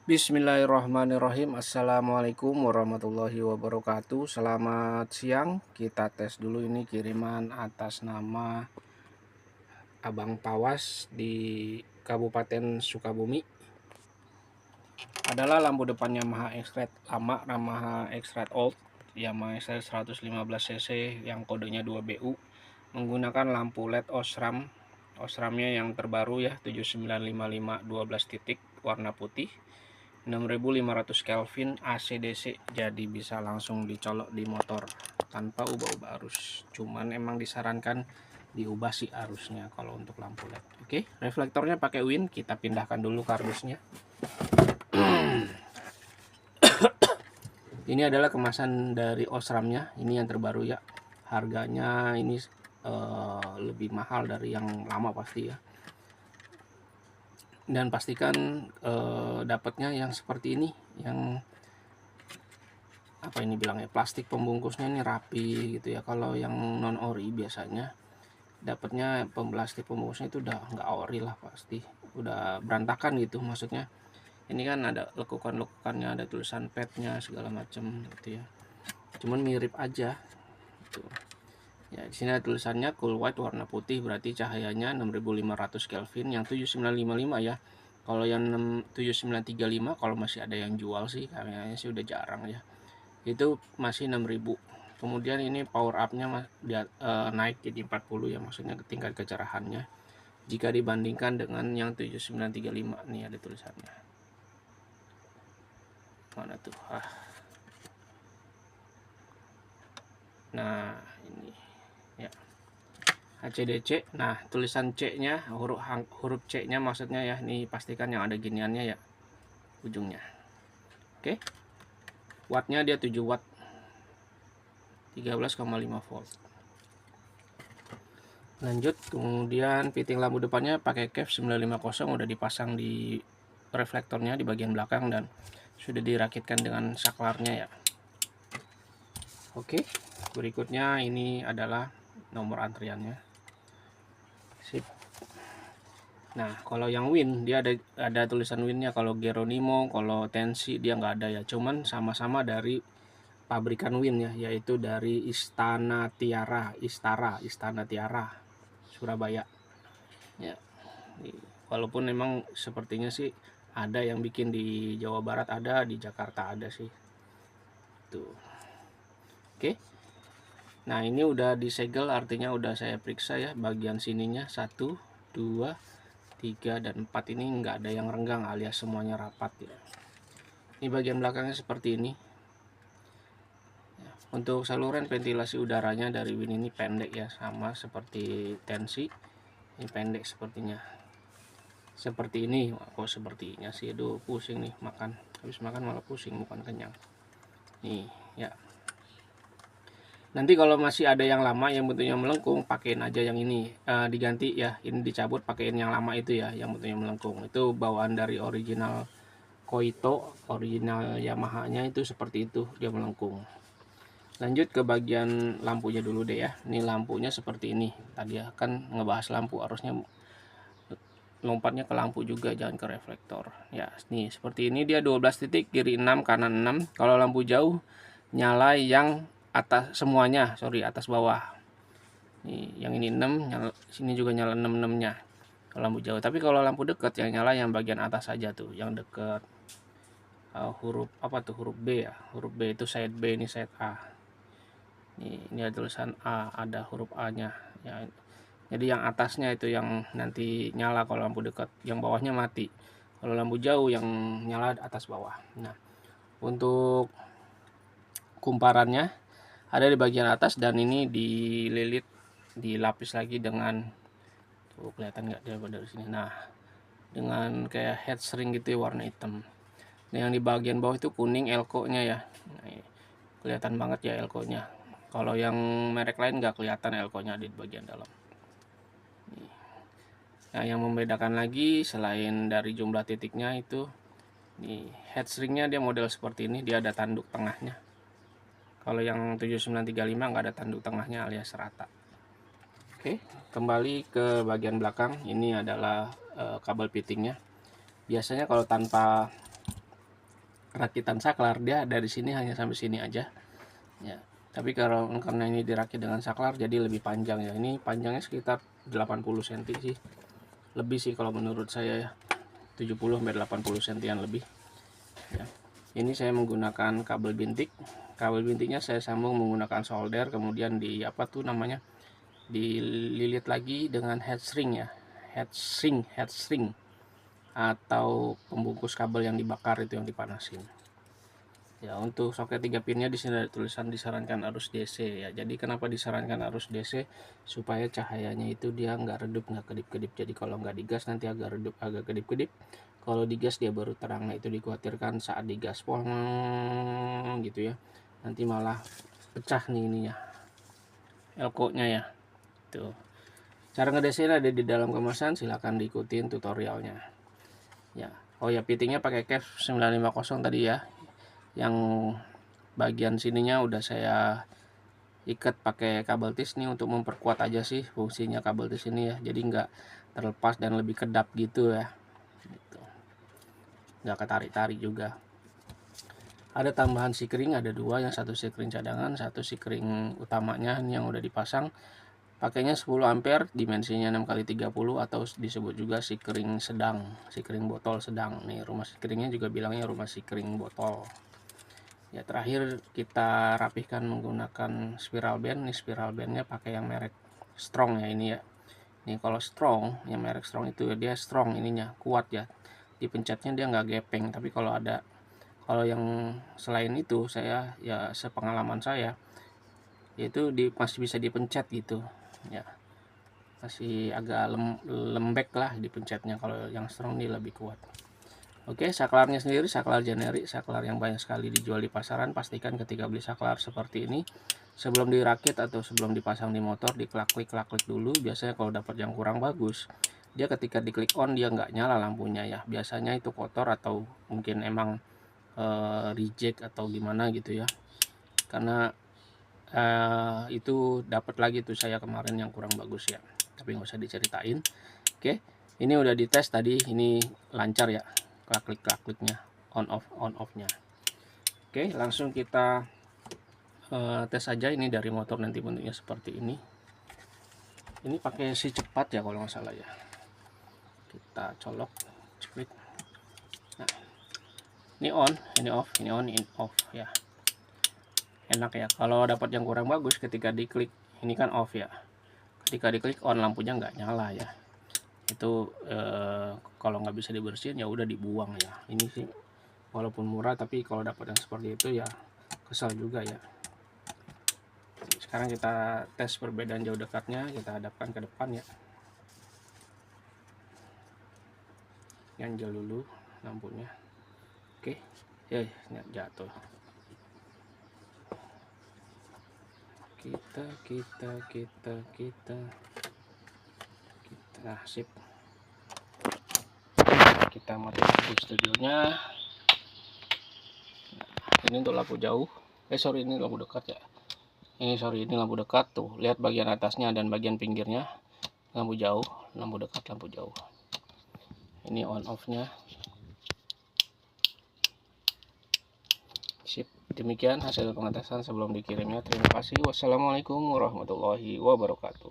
Bismillahirrahmanirrahim. Assalamualaikum warahmatullahi wabarakatuh. Selamat siang. Kita tes dulu ini kiriman atas nama Abang Pawas di Kabupaten Sukabumi. Adalah lampu depan Yamaha X-Red lama, Yamaha X-Red Old, Yamaha X-Red 115 cc yang kodenya 2BU, menggunakan lampu LED Osram. Osramnya yang terbaru ya, 7955 12 titik, warna putih, 6500 Kelvin, AC/DC, jadi bisa langsung dicolok di motor tanpa ubah-ubah arus. Cuman emang disarankan diubah sih arusnya kalau untuk lampu LED. Oke, reflektornya pakai win, kita pindahkan dulu kardusnya. Ini adalah kemasan dari Osramnya, ini yang terbaru ya. Harganya ini lebih mahal dari yang lama pasti ya. Dan pastikan dapatnya yang seperti ini, yang apa ini bilangnya, plastik pembungkusnya ini rapi gitu ya. Kalau yang non ori biasanya dapatnya plastik pembungkusnya itu udah nggak ori lah, pasti udah berantakan gitu. Maksudnya ini kan ada lekukan-lekukannya, ada tulisan petnya segala macam gitu ya, cuman mirip aja gitu. Ya, di sini ada tulisannya cool white warna putih, berarti cahayanya 6500 Kelvin, yang 7955 ya. Kalau yang 7935 kalau masih ada yang jual sih, kayaknya sih udah jarang ya, itu masih 6000. Kemudian ini power up-nya naik jadi 40 ya, maksudnya tingkat kecerahannya jika dibandingkan dengan yang 7935. Nih ada tulisannya. Mana tuh? Nah, ini ya. HCDC. Nah, tulisan C-nya, huruf C-nya maksudnya ya. Nih pastikan yang ada giniannya ya, ujungnya. Oke. Wattnya dia 7 watt. 13,5 volt. Lanjut, kemudian fitting lampu depannya pakai KEF 950, udah dipasang di reflektornya di bagian belakang dan sudah dirakitkan dengan saklarnya ya. Oke, berikutnya ini adalah nomor antriannya. Sip. Nah, kalau yang Win dia ada tulisan Winnya. Kalau Geronimo, kalau Tensi dia nggak ada ya. Cuman sama-sama dari pabrikan Win ya, yaitu dari Istana Tiara, Istana Tiara, Surabaya. Ya, walaupun memang sepertinya sih ada yang bikin di Jawa Barat, ada di Jakarta ada sih. Tuh. Oke. Nah, ini udah disegel, artinya udah saya periksa ya bagian sininya 1, 2, 3, dan 4 ini nggak ada yang renggang alias semuanya rapat ya. Ini bagian belakangnya seperti ini. Untuk saluran ventilasi udaranya dari Win ini pendek ya, sama seperti Tensi. Ini pendek sepertinya. Seperti ini, kok sepertinya sih, aduh pusing nih makan. Habis makan malah pusing, bukan kenyang. Nih ya. Nanti kalau masih ada yang lama yang bentuknya melengkung, pakein aja yang ini, diganti ya. Ini dicabut, pakein yang lama itu ya, yang bentuknya melengkung. Itu bawaan dari original Koito, original Yamaha-nya itu seperti itu, dia melengkung. Lanjut ke bagian lampunya dulu deh ya. Ini lampunya seperti ini. Tadi ya kan ngebahas lampu, harusnya lompatnya ke lampu juga, jangan ke reflektor. Ya, nih seperti ini dia 12 titik, kiri 6, kanan 6. Kalau lampu jauh nyala yang atas semuanya, atas bawah. Nih, yang ini 6, nyala, sini juga nyala 6-6-nya. Kalau lampu jauh. Tapi kalau lampu dekat yang nyala yang bagian atas saja tuh, yang dekat huruf apa tuh, huruf B ya. Huruf B itu side B, ini side A. Ini ada tulisan A, ada huruf A-nya ya. Jadi yang atasnya itu yang nanti nyala kalau lampu dekat, yang bawahnya mati. Kalau lampu jauh yang nyala atas bawah. Nah, untuk kumparannya ada di bagian atas dan ini dililit, dilapis lagi dengan, tuh kelihatan nggak dia dari sini. Nah, dengan kayak head shrink gitu ya, warna hitam. Nah, yang di bagian bawah itu kuning elko-nya ya. Nah, kelihatan banget ya elko-nya. Kalau yang merek lain nggak kelihatan elko-nya di bagian dalam. Nah, yang membedakan lagi selain dari jumlah titiknya itu, nih head shrink-nya dia model seperti ini, dia ada tanduk tengahnya. Kalau yang 7935 nggak ada tanduk tengahnya alias rata. Oke, kembali ke bagian belakang. Ini adalah kabel fittingnya. Biasanya kalau tanpa rakitan saklar, dia dari sini hanya sampai sini aja ya. Tapi karena ini dirakit dengan saklar jadi lebih panjang ya. Ini panjangnya sekitar 80 cm sih, lebih sih kalau menurut saya ya, 70 sampai 80 cm lebih ya. Ini saya menggunakan kabel bintik. Kabel bintiknya saya sambung menggunakan solder, kemudian di apa tuh namanya, dililit lagi dengan heatshrink ya, heatshrink atau pembungkus kabel yang dibakar itu, yang dipanasin ya. Untuk soket 3 pinnya di sini ada tulisan disarankan arus DC ya. Jadi kenapa disarankan arus DC? Supaya cahayanya itu dia nggak redup, nggak kedip-kedip. Jadi kalau nggak digas nanti agak redup, agak kedip-kedip. Kalau digas dia baru terang. Nah itu dikhawatirkan saat digas pong gitu ya, nanti malah pecah nih ininya, elko nya ya. Tuh, cara nge-DC ada di dalam kemasan, silahkan diikutin tutorialnya ya. Oh ya, fittingnya pakai cap 950 tadi ya. Yang bagian sininya udah saya ikat pakai kabel tis nih untuk memperkuat aja sih fungsinya kabel tis ini ya. Jadi nggak terlepas dan lebih kedap gitu ya, gitu. Nggak ketarik-tarik juga. Ada tambahan sikring, ada dua, yang satu sikring cadangan, satu sikring utamanya yang udah dipasang. Pakainya 10 ampere, dimensinya 6x30 atau disebut juga sikring sedang, sikring botol sedang. Nih rumah sikringnya juga bilangnya rumah sikring botol. Ya terakhir kita rapihkan menggunakan spiral band. Nih spiral bandnya pakai yang merek Strong ya ini ya. Nih kalau Strong, yang merek Strong itu dia strong ininya, kuat ya. Dipencetnya dia nggak gepeng. Tapi kalau yang selain itu, saya ya sepengalaman saya itu masih bisa dipencet gitu ya, masih agak lembek lah dipencetnya. Kalau yang Strong ini lebih kuat. Oke, saklarnya sendiri saklar generik, saklar yang banyak sekali dijual di pasaran. Pastikan ketika beli saklar seperti ini, sebelum dirakit atau sebelum dipasang di motor, diklak-klik dulu. Biasanya kalau dapat yang kurang bagus, dia ketika diklik on dia nggak nyala lampunya ya. Biasanya itu kotor atau mungkin emang reject atau gimana gitu ya. Karena itu dapat lagi tuh saya kemarin yang kurang bagus ya, tapi nggak usah diceritain. Oke, ini udah dites tadi, ini lancar ya, klik-kliknya, on off nya. Oke, langsung kita tes aja. Ini dari motor nanti bentuknya seperti ini. Ini pakai si cepat ya kalau nggak salah ya. Kita colok, cepet. Nah, ini on, ini off, ini on, ini off ya. Enak ya. Kalau dapat yang kurang bagus ketika diklik, ini kan off ya. Ketika diklik on, lampunya nggak nyala ya. Itu kalau nggak bisa dibersihin ya udah dibuang ya. Ini sih walaupun murah, tapi kalau dapat yang seperti itu ya kesal juga ya. Sekarang kita tes perbedaan jauh dekatnya, kita hadapkan ke depan ya. Ganjel dulu lampunya. Oke, ya jatuh. Kita nah sip. Kita matikan studionya. Nah, ini untuk lampu jauh. Sorry, ini lampu dekat ya. Ini lampu dekat tuh. Lihat bagian atasnya dan bagian pinggirnya. Lampu jauh, lampu dekat, lampu jauh. Ini on off-nya. Sip. Demikian hasil pengetesan sebelum dikirimnya. Terima kasih. Wassalamualaikum warahmatullahi wabarakatuh.